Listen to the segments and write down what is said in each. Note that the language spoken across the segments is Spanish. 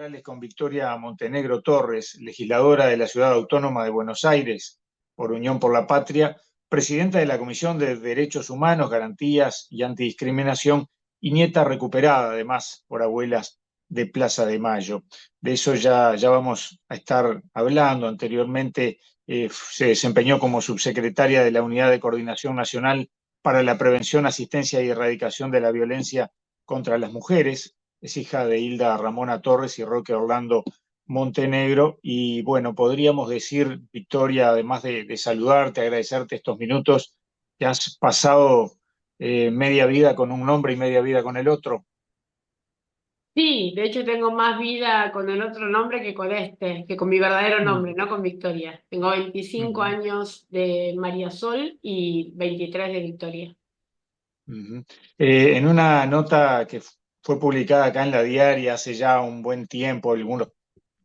centrales con Victoria Montenegro Torres, legisladora de la Ciudad Autónoma de Buenos Aires por Unión por la Patria, presidenta de la Comisión de Derechos Humanos, Garantías y Antidiscriminación y nieta recuperada además por abuelas de Plaza de Mayo. De eso ya vamos a estar hablando. Anteriormente se desempeñó como subsecretaria de la Unidad de Coordinación Nacional para la Prevención, Asistencia y Erradicación de la Violencia contra las Mujeres. Es hija de Hilda Ramona Torres y Roque Orlando Montenegro. Y bueno, podríamos decir, Victoria, además de saludarte, agradecerte estos minutos, que has pasado media vida con un nombre y media vida con el otro. Sí, de hecho tengo más vida con el otro nombre que con que con mi verdadero Mm. nombre, no con Victoria. Tengo 25 Ujú, años de María Sol y 23 de Victoria. ujú. En una nota que fue publicada acá en la diaria hace ya un buen tiempo,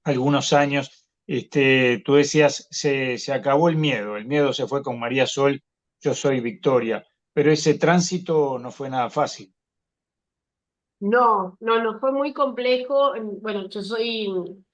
algunos años, tú decías, se acabó el miedo se fue con María Sol, yo soy Victoria, pero ese tránsito no fue nada fácil. No, fue muy complejo. Bueno, yo soy,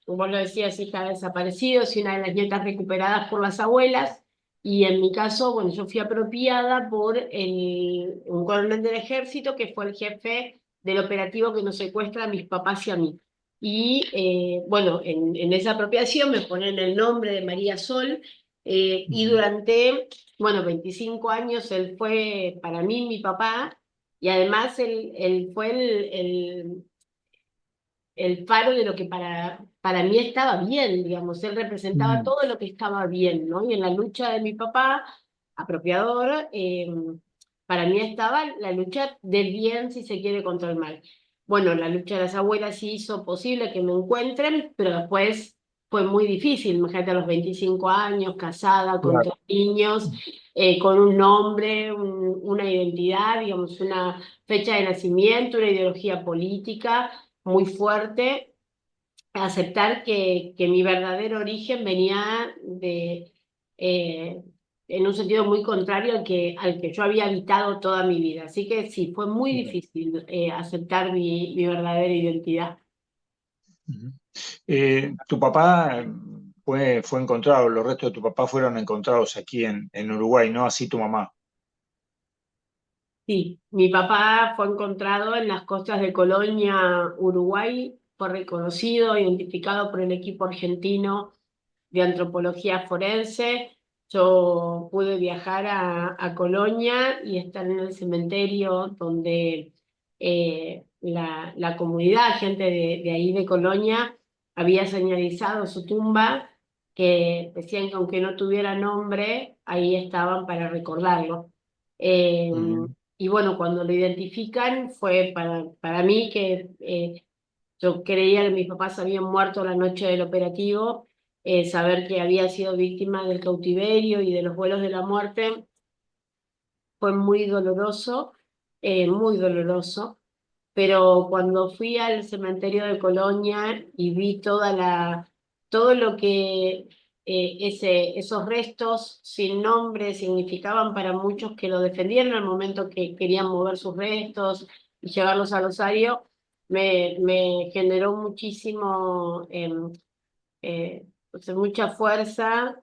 como vos lo decías, hija de desaparecidos y una de las nietas recuperadas por las abuelas. Y en mi caso, bueno, yo fui apropiada por un coronel del ejército que fue el jefe del operativo que nos secuestra a mis papás y a mí. Y bueno, en esa apropiación me ponen el nombre de María Sol y Ujú, durante, bueno, 25 años él fue para mí mi papá y además él fue el faro de lo que para mí estaba bien, digamos. Él representaba ujú, todo lo que estaba bien, ¿no? Y en la lucha de mi papá, apropiador, para mí estaba la lucha del bien, si se quiere, contra el mal. Bueno, la lucha de las abuelas sí hizo posible que me encuentren, pero después fue muy difícil. Imagínate a los 25 años, casada, con claro. 3 niños, con un nombre, una identidad, digamos, una fecha de nacimiento, una ideología política muy fuerte, aceptar que mi verdadero origen venía en un sentido muy contrario al que yo había habitado toda mi vida. Así que sí, fue muy difícil aceptar mi verdadera identidad. Ujú. Tu papá fue encontrado, los restos de tu papá fueron encontrados aquí en Uruguay, ¿no? Así tu mamá. Sí, mi papá fue encontrado en las costas de Colonia, Uruguay, fue reconocido, identificado por el equipo argentino de antropología forense. Yo pude viajar a Colonia y estar en el cementerio donde la comunidad, gente de ahí de Colonia, había señalizado su tumba, que decían que aunque no tuviera nombre, ahí estaban para recordarlo. Eh, Ujú. y bueno, cuando lo identifican fue para mí que yo creía que mis papás habían muerto la noche del operativo, saber que había sido víctima del cautiverio y de los vuelos de la muerte fue muy doloroso, pero cuando fui al cementerio de Colonia y vi todo lo que esos restos sin nombre significaban para muchos que lo defendieron al momento que querían mover sus restos y llevarlos al osario, me generó muchísimo mucha fuerza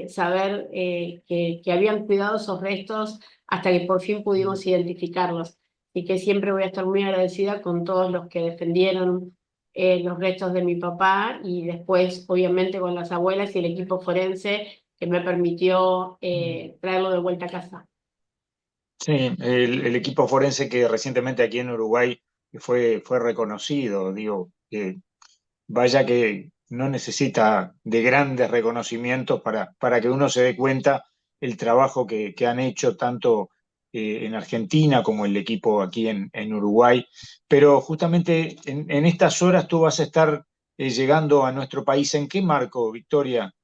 saber que habían cuidado esos restos hasta que por fin pudimos identificarlos. Y que siempre voy a estar muy agradecida con todos los que defendieron los restos de mi papá y después, obviamente, con las abuelas y el equipo forense que me permitió traerlo de vuelta a casa. Sí, el equipo forense que recientemente aquí en Uruguay fue reconocido, digo, que vaya que no necesita de grandes reconocimientos para que uno se dé cuenta el trabajo que han hecho tanto en Argentina como el equipo aquí en Uruguay. Pero justamente en estas horas tú vas a estar llegando a nuestro país. ¿En qué marco, Victoria?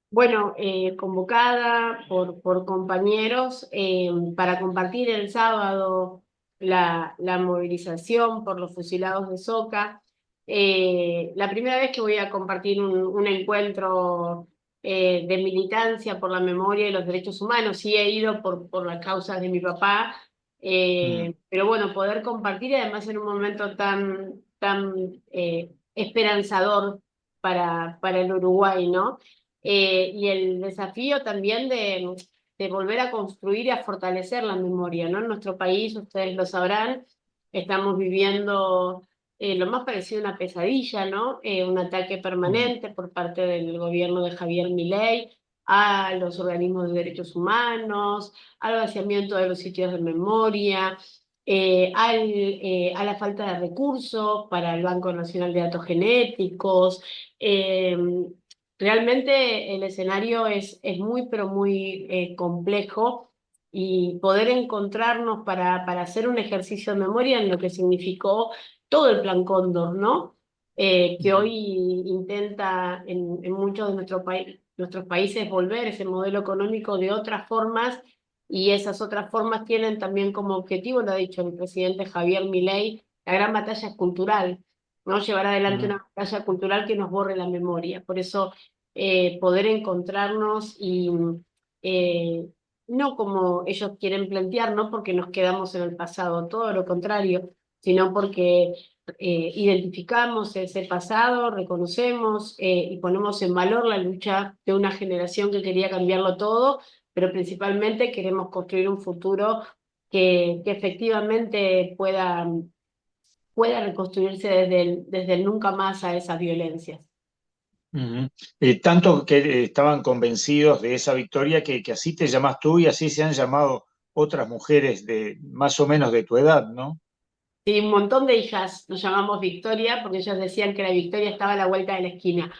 Bueno, convocada por compañeros para compartir el sábado la movilización por los fusilados de Soca. La primera vez que voy a compartir un encuentro de militancia por la memoria y los derechos humanos. Sí he ido por las causas de mi papá, Mm, pero bueno, poder compartir y además en un momento tan esperanzador para el Uruguay, ¿no? Y el desafío también de volver a construir y a fortalecer la memoria, ¿no? En nuestro país, ustedes lo sabrán, estamos viviendo lo más parecido a una pesadilla, ¿no? Un ataque permanente por parte del gobierno de Javier Milei a los organismos de derechos humanos, al vaciamiento de los sitios de memoria, a la falta de recursos para el Banco Nacional de Datos Genéticos. Eh, Realmente el escenario es muy, pero muy complejo, y poder encontrarnos para hacer un ejercicio de memoria en lo que significó todo el Plan Cóndor, ¿no? Que hoy intenta en muchos de nuestros países volver ese modelo económico de otras formas, y esas otras formas tienen también como objetivo, lo ha dicho el presidente Javier Milei, la gran batalla cultural, ¿no? Llevar adelante Ujú. una batalla cultural que nos borre la memoria. Por eso poder encontrarnos y eh, no como ellos quieren plantear, no porque nos quedamos en el pasado, todo lo contrario, sino porque identificamos ese pasado, reconocemos y ponemos en valor la lucha de una generación que quería cambiarlo todo, pero principalmente queremos construir un futuro que efectivamente pueda reconstruirse desde el nunca más a esas violencias. Ujú. Tanto que estaban convencidos de esa victoria que así te llamas tú y así se han llamado otras mujeres de más o menos de tu edad, ¿no? Sí, un montón de hijas nos llamamos Victoria porque ellos decían que la victoria estaba a la vuelta de la esquina.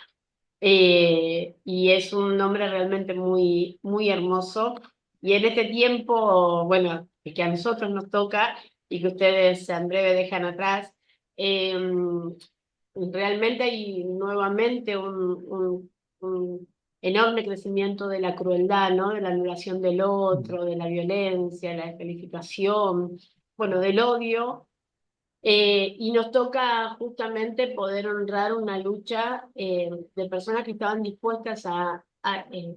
Y es un nombre realmente muy, muy hermoso. Y en este tiempo, bueno, que a nosotros nos toca y que ustedes en breve dejan atrás, eh, realmente hay nuevamente un enorme crecimiento de la crueldad, ¿no? De la anulación del otro, de la violencia, la descalificación, bueno, del odio. Y nos toca justamente poder honrar una lucha de personas que estaban dispuestas a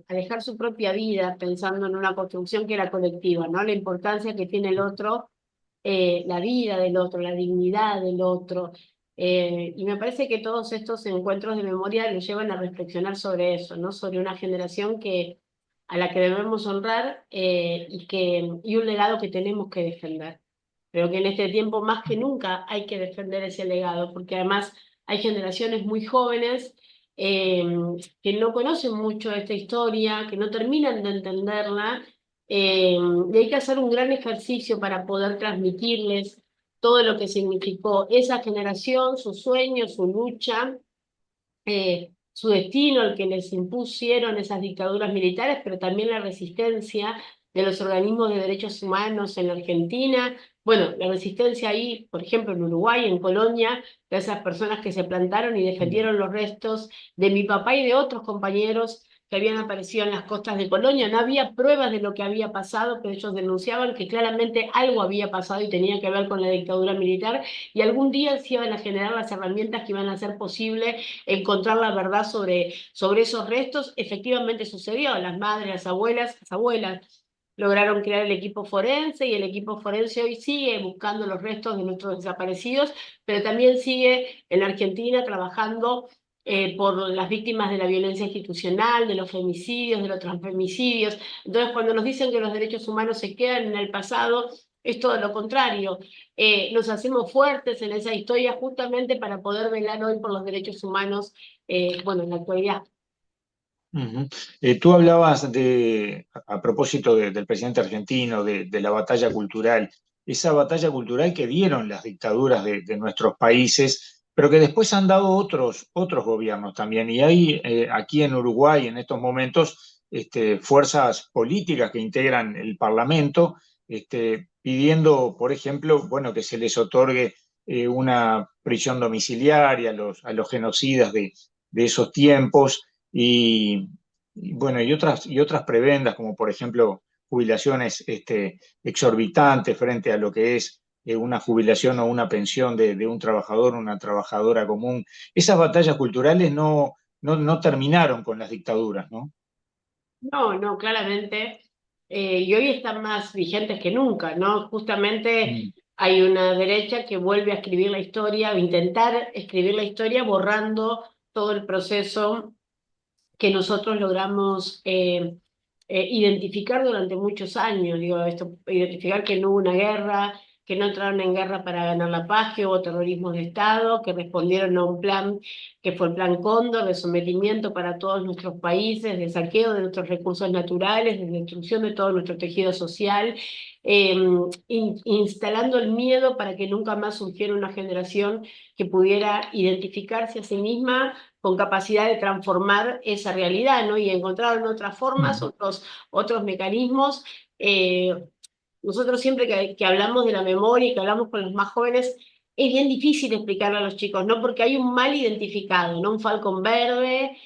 dejar su propia vida pensando en una construcción que era colectiva, ¿no? La importancia que tiene el otro, la vida del otro, la dignidad del otro. Y me parece que todos estos encuentros de memoria nos llevan a reflexionar sobre eso, ¿no? Sobre una generación a la que debemos honrar y un legado que tenemos que defender. Creo que en este tiempo más que nunca hay que defender ese legado, porque además hay generaciones muy jóvenes eh, que no conocen mucho esta historia, que no terminan de entenderla, y hay que hacer un gran ejercicio para poder transmitirles todo lo que significó esa generación, sus sueños, su lucha, su destino, el que les impusieron esas dictaduras militares, pero también la resistencia de los organismos de derechos humanos en la Argentina. Bueno, la resistencia ahí, por ejemplo, en Uruguay, en Colonia, de esas personas que se plantaron y defendieron los restos de mi papá y de otros compañeros que habían aparecido en las costas de Colonia. No había pruebas de lo que había pasado, pero ellos denunciaban que claramente algo había pasado y tenía que ver con la dictadura militar, y algún día se iban a generar las herramientas que iban a hacer posible encontrar la verdad sobre esos restos. Efectivamente sucedió, las madres, las abuelas lograron crear el equipo forense, y el equipo forense hoy sigue buscando los restos de nuestros desaparecidos, pero también sigue en la Argentina trabajando por las víctimas de la violencia institucional, de los femicidios, de los transfemicidios. Entonces, cuando nos dicen que los derechos humanos se quedan en el pasado, es todo lo contrario. Nos hacemos fuertes en esa historia justamente para poder velar hoy por los derechos humanos, bueno, en la actualidad. Ujú. Tú hablabas a propósito del presidente argentino, de la batalla cultural, esa batalla cultural que dieron las dictaduras de nuestros países, pero que después han dado otros gobiernos también. Y hay aquí en Uruguay en estos momentos fuerzas políticas que integran el Parlamento, pidiendo, por ejemplo, bueno, que se les otorgue una prisión domiciliaria a los genocidas de esos tiempos bueno, y otras prebendas, como por ejemplo jubilaciones exorbitantes frente a lo que es una jubilación o una pensión de un trabajador o una trabajadora común. Esas batallas culturales no terminaron con las dictaduras, ¿no? No, no, claramente. Y hoy están más vigentes que nunca, ¿no? Justamente Mm. hay una derecha que vuelve a escribir la historia, o intentar escribir la historia borrando todo el proceso que nosotros logramos identificar durante muchos años. Digo, esto, identificar que no hubo una guerra, que no entraron en guerra para ganar la paz, que hubo terrorismo de Estado, que respondieron a un plan que fue el Plan Cóndor, de sometimiento para todos nuestros países, de saqueo de nuestros recursos naturales, de destrucción de todo nuestro tejido social, instalando el miedo para que nunca más surgiera una generación que pudiera identificarse a sí misma con capacidad de transformar esa realidad, ¿no? Y encontraron otras formas, otros mecanismos. Nosotros siempre que hablamos de la memoria y que hablamos con los más jóvenes, es bien difícil explicarle a los chicos, ¿no? Porque hay un mal identificado, ¿no? Un falcón verde,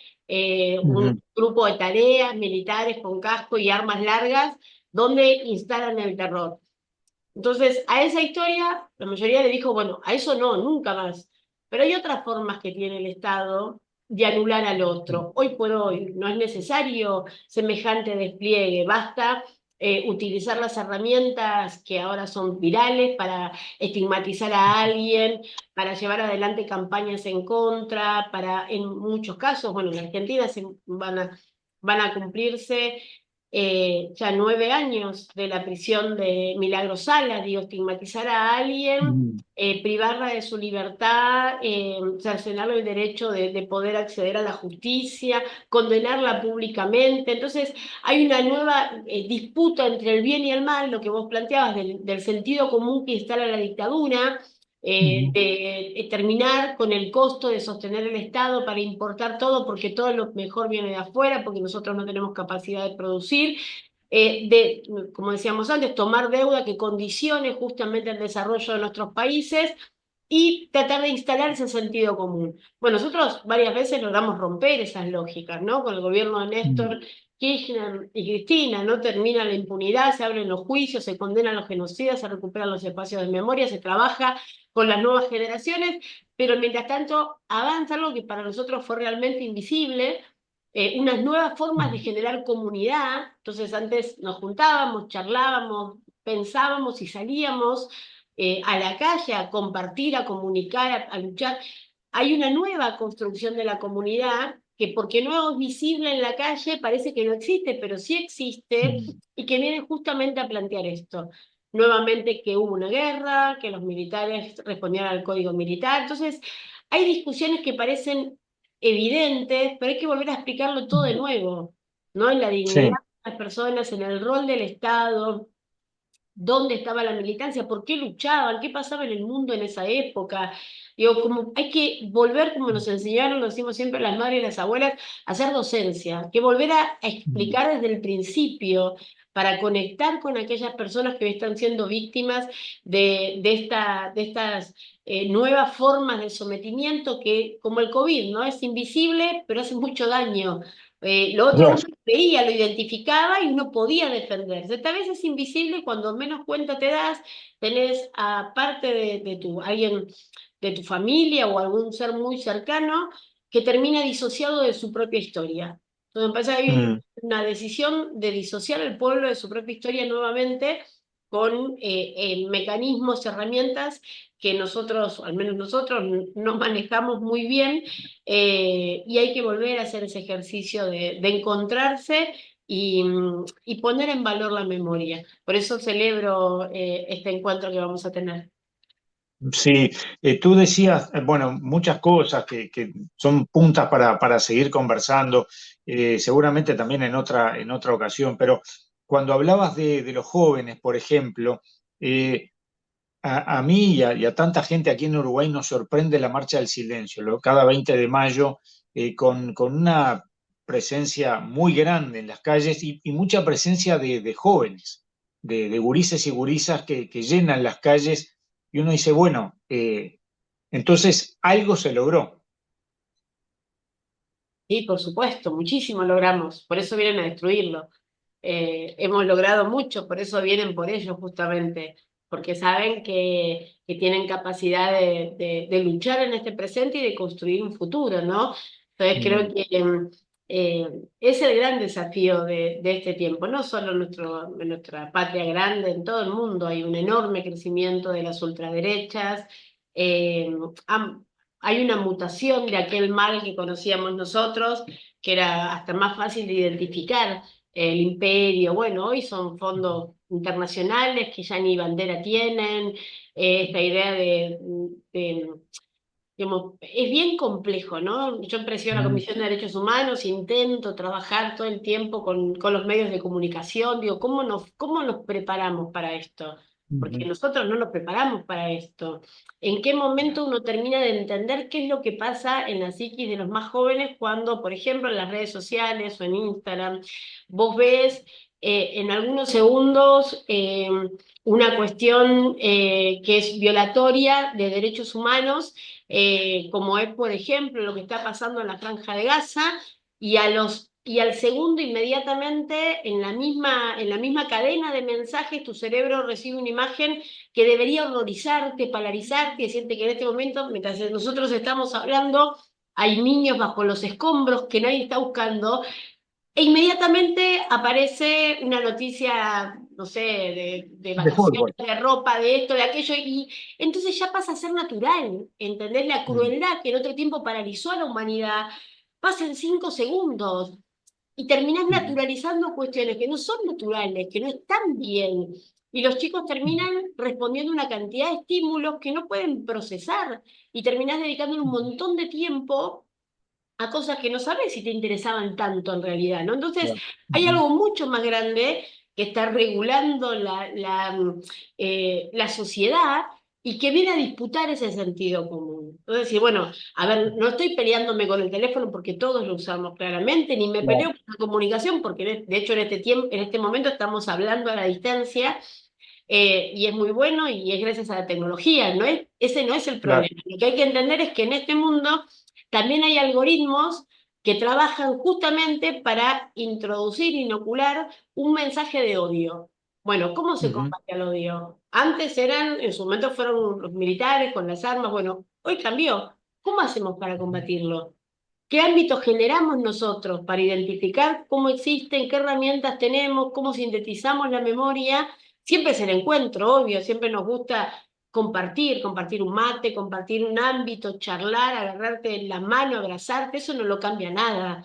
un Ujú, grupo de tareas militares con casco y armas largas, donde instalan el terror. Entonces, a esa historia, la mayoría le dijo, bueno, a eso no, nunca más. Pero hay otras formas que tiene el Estado de anular al otro. Hoy por hoy no es necesario semejante despliegue, basta utilizar las herramientas que ahora son virales para estigmatizar a alguien, para llevar adelante campañas en contra, para, en muchos casos, bueno, en Argentina van a cumplirse ya 9 años de la prisión de Milagros Sala, digo, estigmatizar a alguien, ujú, privarla de su libertad, cercenarle el derecho de poder acceder a la justicia, condenarla públicamente. Entonces, hay una nueva disputa entre el bien y el mal, lo que vos planteabas del sentido común que instala la dictadura, ujú, de terminar con el costo de sostener el Estado para importar todo, porque todo lo mejor viene de afuera, porque nosotros no tenemos capacidad de producir, como decíamos antes, tomar deuda que condicione justamente el desarrollo de nuestros países y tratar de instalar ese sentido común. Bueno, nosotros varias veces logramos romper esas lógicas, ¿no? Con el gobierno de ujú, Néstor Kirchner y Cristina, ¿no? Termina la impunidad, se abren los juicios, se condenan los genocidas, se recuperan los espacios de memoria, se trabaja con las nuevas generaciones, pero mientras tanto avanza algo que para nosotros fue realmente invisible, unas nuevas formas de ujú, generar comunidad. Entonces antes nos juntábamos, charlábamos, pensábamos y salíamos a la calle a compartir, a comunicar, a luchar. Hay una nueva construcción de la comunidad que porque no es visible en la calle parece que no existe, pero sí existe ujú, y que viene justamente a plantear esto. Nuevamente que hubo una guerra, que los militares respondieron al código militar. Entonces, hay discusiones que parecen evidentes, pero hay que volver a explicarlo todo de ujú. nuevo, ¿no? En la dignidad Sí. de las personas, en el rol del Estado, dónde estaba la militancia, por qué luchaban, qué pasaba en el mundo en esa época. Digo, como hay que volver, como nos enseñaron, lo decimos siempre las madres y las abuelas, a hacer docencia, que volver a Ujú, explicar desde el principio para conectar con aquellas personas que están siendo víctimas de estas nuevas formas de sometimiento que, como el COVID, ¿no? Es invisible, pero hace mucho daño. Lo otro uno ya, lo veía, lo identificaba y uno podía defenderse. Tal vez es invisible cuando menos cuenta te das, tenés aparte alguien de tu familia o algún ser muy cercano que termina disociado de su propia historia. Entonces me parece que hay mm, una decisión de disociar al pueblo de su propia historia nuevamente con mecanismos, herramientas que nosotros, al menos nosotros, no manejamos muy bien, y hay que volver a hacer ese ejercicio de encontrarse y poner en valor la memoria. Por eso celebro este encuentro que vamos a tener. sí, tú decías, bueno, muchas cosas que son puntas para seguir conversando, seguramente también en otra ocasión, pero cuando hablabas de los jóvenes, por ejemplo, a mí y a tanta gente aquí en Uruguay nos sorprende la Marcha del Silencio, cada 20 de mayo, con una presencia muy grande en las calles y mucha presencia de jóvenes, de gurises y gurisas que llenan las calles y uno dice, bueno, entonces algo se logró. Sí, por supuesto, muchísimo logramos, por eso vienen a destruirlo. Hemos logrado mucho, por eso vienen por ello justamente, porque saben que tienen capacidad de luchar en este presente y de construir un futuro, ¿no? Entonces creo Mm, que Es el gran desafío de este tiempo, no solo en nuestra patria grande, en todo el mundo hay un enorme crecimiento de las ultraderechas, eh, ham- hay una mutación de aquel mal que conocíamos nosotros, que era hasta más fácil de identificar, el imperio, bueno, hoy son fondos internacionales que ya ni bandera tienen, esta idea de digamos, es bien complejo, ¿no? Yo presiono a la Ujú, Comisión de Derechos Humanos, intento trabajar todo el tiempo con los medios de comunicación, digo, cómo nos preparamos para esto? Porque ujú. nosotros no nos preparamos para esto. ¿En qué momento uno termina de entender qué es lo que pasa en la psiquis de los más jóvenes cuando, por ejemplo, en las redes sociales o en Instagram, vos ves en algunos segundos una cuestión que es violatoria de derechos humanos, como es, por ejemplo, lo que está pasando en la Franja de Gaza, y al segundo, inmediatamente, en la misma cadena de mensajes, tu cerebro recibe una imagen que debería horrorizarte, polarizarte, y decirte que en este momento, mientras nosotros estamos hablando, hay niños bajo los escombros que nadie está buscando, e inmediatamente aparece una noticia, no sé, de De vacaciones, fútbol. de ropa, de esto, de aquello, y entonces ya pasa a ser natural, ¿entendés? La Mm, crueldad que en otro tiempo paralizó a la humanidad pasa en 5 segundos y terminás ujú, naturalizando cuestiones que no son naturales, que no están bien. Y los chicos ujú, terminan respondiendo a una cantidad de estímulos que no pueden procesar y terminás dedicando un ujú. montón de tiempo a cosas que no sabes si te interesaban tanto en realidad, ¿no? Entonces, Claro. hay Ujú, algo mucho más grande que está regulando la sociedad y que viene a disputar ese sentido común. Entonces, decir, bueno, a ver, no estoy peleándome con el teléfono porque todos lo usamos claramente, ni me peleo claro. con la comunicación porque de hecho en este tiempo, en este momento estamos hablando a la distancia. Y es muy bueno y es gracias a la tecnología, ese no es el Claro. problema. Lo que hay que entender es que en este mundo también hay algoritmos que trabajan justamente para introducir, inocular un mensaje de odio. Bueno, ¿cómo se Ujú, combate el odio? Antes en su momento fueron los militares con las armas, bueno, hoy cambió. ¿Cómo hacemos para ujú, combatirlo? ¿Qué ámbitos generamos nosotros para identificar cómo existen, qué herramientas tenemos, cómo sintetizamos la memoria? Siempre es el encuentro, obvio, siempre nos gusta compartir un mate, compartir un ámbito, charlar, agarrarte en la mano, abrazarte, eso no lo cambia nada,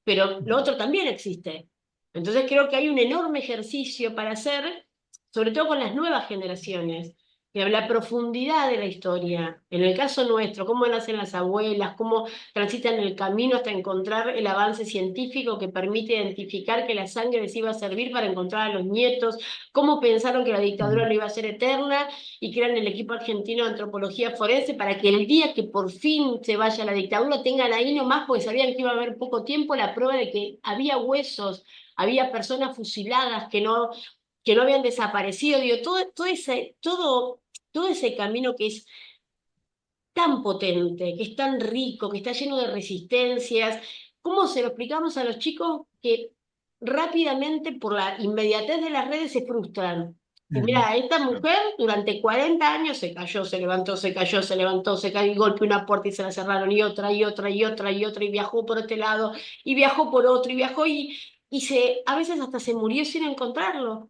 pero lo ujú. otro también existe. Entonces creo que hay un enorme ejercicio para hacer, sobre todo con las nuevas generaciones, que la profundidad de la historia. En el caso nuestro, cómo nacen las abuelas, cómo transitan el camino hasta encontrar el avance científico que permite identificar que la sangre les iba a servir para encontrar a los nietos, cómo pensaron que la dictadura Ujú. no iba a ser eterna y crean el equipo argentino de antropología forense para que el día que por fin se vaya la dictadura tengan ahí nomás, porque sabían que iba a haber poco tiempo, la prueba de que había huesos, había personas fusiladas que no habían desaparecido. Digo, todo ese camino que es tan potente, que es tan rico, que está lleno de resistencias. ¿Cómo se lo explicamos a los chicos que rápidamente por la inmediatez de las redes se frustran? Y Ujú. mira, esta mujer durante 40 años se cayó, se levantó, se cayó, se levantó, se cayó, y golpeó una puerta y se la cerraron, y otra, y otra, y otra, y otra, y viajó por este lado, y viajó por otro, y viajó, a veces hasta se murió sin encontrarlo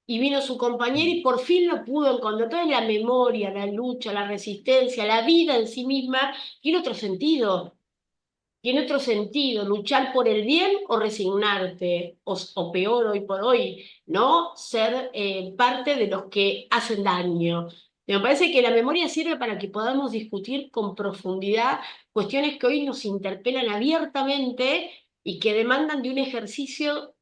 y vino su compañero y por fin lo pudo encontrar. Entonces la memoria, la lucha, la resistencia, la vida en sí misma tiene otro sentido. Tiene otro sentido, luchar por el bien o resignarte, o peor hoy por hoy, ¿no? Ser parte de los que hacen daño. Me parece que la memoria sirve para que podamos discutir con profundidad cuestiones que hoy nos interpelan abiertamente y que demandan de un ejercicio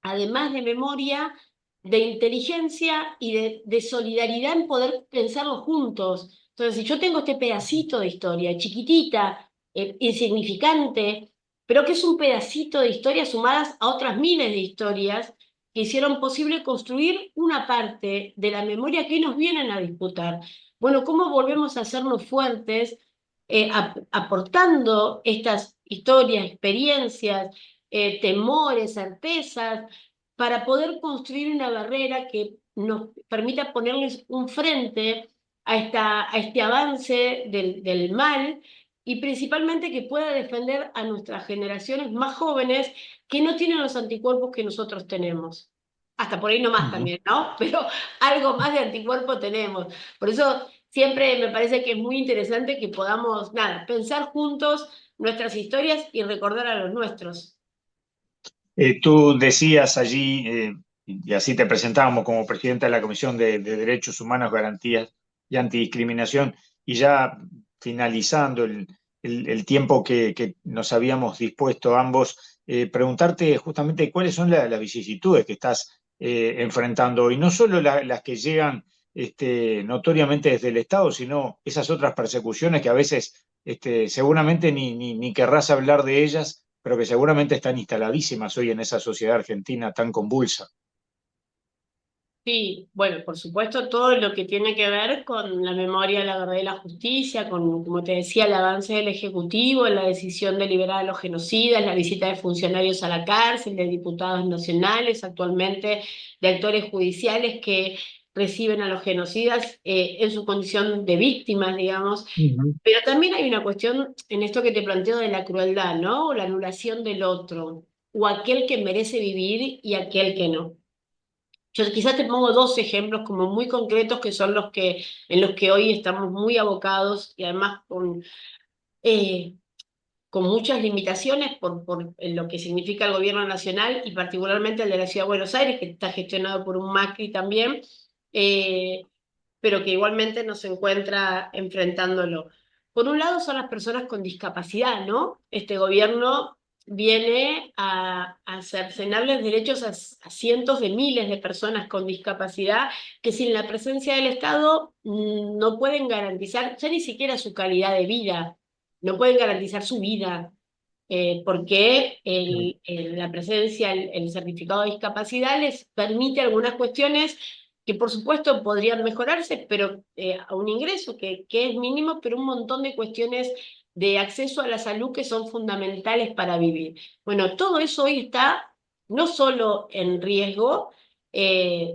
además de memoria, de inteligencia y de solidaridad en poder pensarlo juntos. Entonces, si yo tengo este pedacito de historia, chiquitita, insignificante, pero que es un pedacito de historia sumadas a otras miles de historias que hicieron posible construir una parte de la memoria que hoy nos vienen a disputar. Bueno, ¿cómo volvemos a hacernos fuertes aportando estas historias, experiencias, temores, certezas, para poder construir una barrera que nos permita ponerles un frente a este avance del mal y principalmente que pueda defender a nuestras generaciones más jóvenes que no tienen los anticuerpos que nosotros tenemos. Hasta por ahí nomás Ujú. también, ¿no? Pero algo más de anticuerpo tenemos. Por eso siempre me parece que es muy interesante que podamos, nada, pensar juntos nuestras historias y recordar a los nuestros. Tú decías allí, y así te presentábamos como presidenta de la Comisión de Derechos Humanos, Garantías y Antidiscriminación, y ya finalizando el tiempo que nos habíamos dispuesto ambos, preguntarte justamente cuáles son las vicisitudes que estás enfrentando, y no solo las que llegan notoriamente desde el Estado, sino esas otras persecuciones que a veces seguramente ni querrás hablar de ellas, pero que seguramente están instaladísimas hoy en esa sociedad argentina tan convulsa. Sí, bueno, por supuesto, todo lo que tiene que ver con la memoria, la verdad y la justicia, con, como te decía, el avance del Ejecutivo, la decisión de liberar a los genocidas, la visita de funcionarios a la cárcel, de diputados nacionales, actualmente de actores judiciales que reciben a los genocidas en su condición de víctimas, digamos. Ujú. Pero también hay una cuestión en esto que te planteo de la crueldad, ¿no? O la anulación del otro, o aquel que merece vivir y aquel que no. Yo quizás te pongo dos ejemplos como muy concretos que son los que, en los que hoy estamos muy abocados y además eh, con muchas limitaciones por lo que significa el gobierno nacional y particularmente el de la Ciudad de Buenos Aires, que está gestionado por un Macri también, eh, pero que igualmente nos encuentra enfrentándolo. Por un lado son las personas con discapacidad, ¿no? Este gobierno viene a cercenarles derechos a cientos de miles de personas con discapacidad que sin la presencia del Estado no pueden garantizar ya ni siquiera su calidad de vida, no pueden garantizar su vida, porque la presencia, el certificado de discapacidad les permite algunas cuestiones que por supuesto podrían mejorarse, pero a un ingreso que es mínimo, pero un montón de cuestiones de acceso a la salud que son fundamentales para vivir. Bueno, todo eso hoy está no solo en riesgo,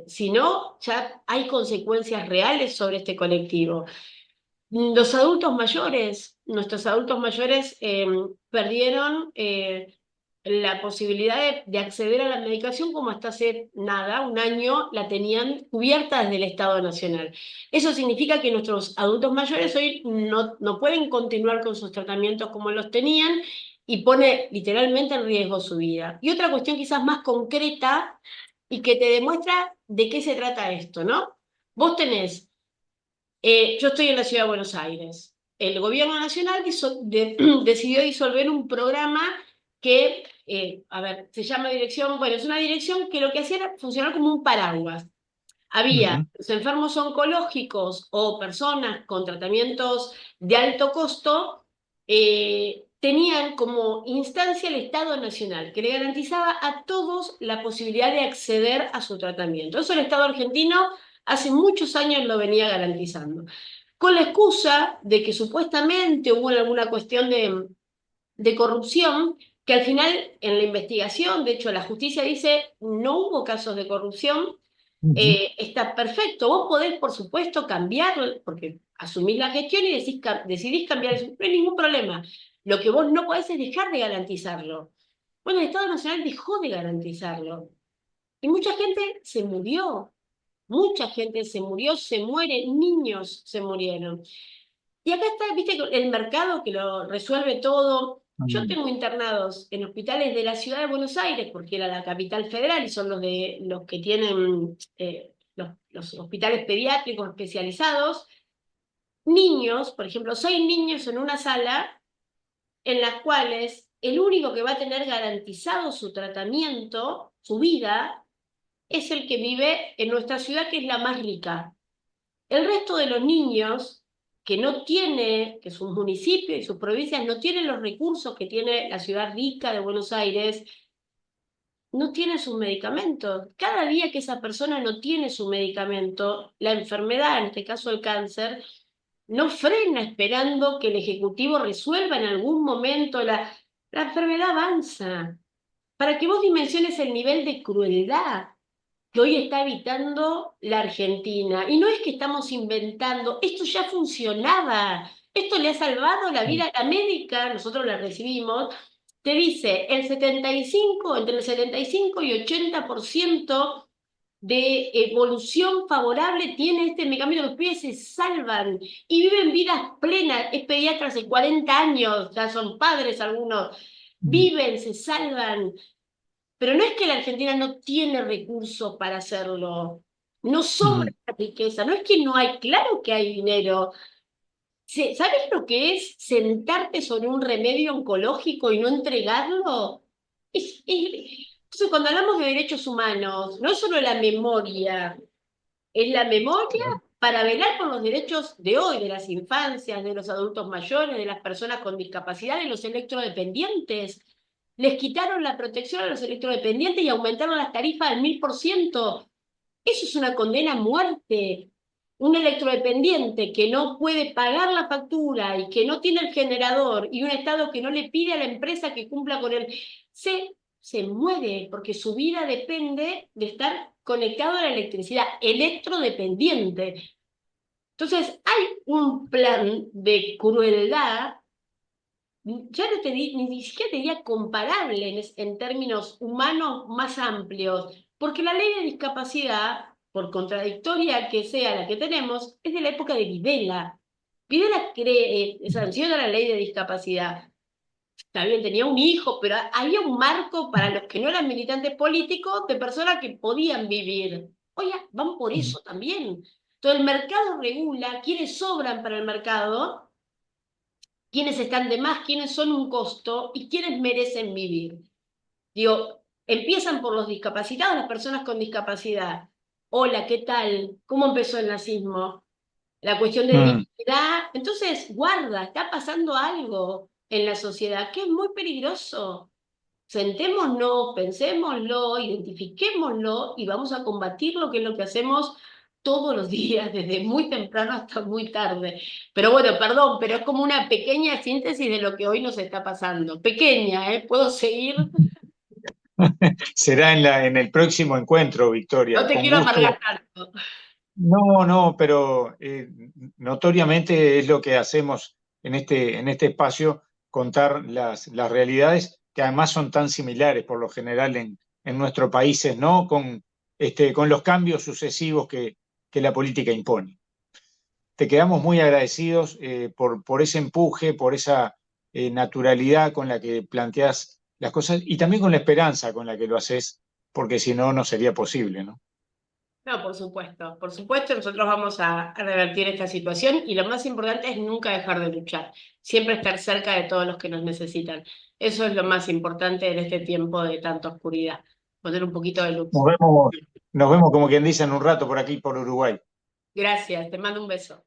sino ya hay consecuencias reales sobre este colectivo. Los adultos mayores, nuestros adultos mayores perdieron la posibilidad de acceder a la medicación como hasta hace nada, un año, la tenían cubierta desde el Estado Nacional. Eso significa que nuestros adultos mayores hoy no pueden continuar con sus tratamientos como los tenían y pone literalmente en riesgo su vida. Y otra cuestión quizás más concreta y que te demuestra de qué se trata esto, ¿no? Vos tenés yo estoy en la ciudad de Buenos Aires. El gobierno nacional decidió disolver un programa que, a ver, se llama dirección, bueno, es una dirección que lo que hacía era funcionar como un paraguas. Había Ujú. los enfermos oncológicos o personas con tratamientos de alto costo, tenían como instancia el Estado Nacional, que le garantizaba a todos la posibilidad de acceder a su tratamiento. Eso el Estado argentino hace muchos años lo venía garantizando, con la excusa de que supuestamente hubo alguna cuestión de corrupción, que al final en la investigación, de hecho la justicia dice, no hubo casos de corrupción, Ujú. está perfecto. Vos podés, por supuesto, cambiar, porque asumís la gestión y decidís cambiar eso, no hay ningún problema. Lo que vos no podés es dejar de garantizarlo. Bueno, el Estado Nacional dejó de garantizarlo. Y mucha gente se murió, se muere, niños se murieron. Y acá está, viste, el mercado que lo resuelve todo. Yo Mm. tengo internados en hospitales de la ciudad de Buenos Aires, porque era la capital federal y son los que tienen los hospitales pediátricos especializados. Niños, por ejemplo, 6 niños en una sala en las cuales el único que va a tener garantizado su tratamiento, su vida, es el que vive en nuestra ciudad, que es la más rica. El resto de los niños que no tiene, que sus municipios y sus provincias no tienen los recursos que tiene la ciudad rica de Buenos Aires, no tienen sus medicamentos. Cada día que esa persona no tiene su medicamento, la enfermedad, en este caso el cáncer, no frena esperando que el Ejecutivo resuelva en algún momento la enfermedad avanza. Para que vos dimensiones el nivel de crueldad que hoy está habitando la Argentina. Y no es que estamos inventando, esto ya funcionaba. Esto le ha salvado la vida a la médica, nosotros la recibimos, te dice entre el 75 y 80% de evolución favorable tiene este medicamento. Los pibes se salvan y viven vidas plenas. Es pediatra hace 40 años, ya son padres algunos. Viven, se salvan. Pero no es que la Argentina no tiene recursos para hacerlo. No sobra la riqueza. No es que no hay, claro que hay dinero. ¿Sabes lo que es sentarte sobre un remedio oncológico y no entregarlo? Entonces, cuando hablamos de derechos humanos, no es solo la memoria, es la memoria para velar por los derechos de hoy, de las infancias, de los adultos mayores, de las personas con discapacidad, de los electrodependientes. Les quitaron la protección a los electrodependientes y aumentaron las tarifas al 1000%. Eso es una condena a muerte. Un electrodependiente que no puede pagar la factura y que no tiene el generador y un Estado que no le pide a la empresa que cumpla con él, se muere porque su vida depende de estar conectado a la electricidad, electrodependiente. Entonces, hay un plan de crueldad, ya no ni siquiera te diría comparable en términos humanos más amplios, porque la ley de discapacidad, por contradictoria que sea la que tenemos, es de la época de Videla. Videla sanciona la ley de discapacidad. Está bien, tenía un hijo, pero había un marco para los que no eran militantes políticos de personas que podían vivir. Oye, van por eso también. Entonces el mercado regula quiénes sobran para el mercado, quiénes están de más, quiénes son un costo y quiénes merecen vivir. Digo, empiezan por los discapacitados, las personas con discapacidad. Hola, ¿qué tal? ¿Cómo empezó el nazismo? La cuestión de dignidad. Entonces, guarda, está pasando algo en la sociedad que es muy peligroso. Sentémonos, pensémoslo, identifiquémoslo y vamos a combatirlo, que es lo que hacemos todos los días, desde muy temprano hasta muy tarde. Pero bueno, perdón, pero es como una pequeña síntesis de lo que hoy nos está pasando. Pequeña, ¿eh? ¿Puedo seguir? Será en el próximo encuentro, No Victoria. te Con quiero gusto. amargar tanto. No, no, pero notoriamente es lo que hacemos en este espacio, contar las realidades que además son tan similares por lo general en nuestros países, ¿no? Con los cambios sucesivos que la política impone. Te quedamos muy agradecidos por ese empuje, por esa naturalidad con la que planteas las cosas y también con la esperanza con la que lo haces, porque si no, no sería posible, ¿no? No, por supuesto, nosotros vamos a revertir esta situación y lo más importante es nunca dejar de luchar, siempre estar cerca de todos los que nos necesitan. Eso es lo más importante en este tiempo de tanta oscuridad, poner un poquito de Nos luz. vemos, nos vemos como quien dice en un rato por aquí, por Uruguay. Gracias, te mando un beso.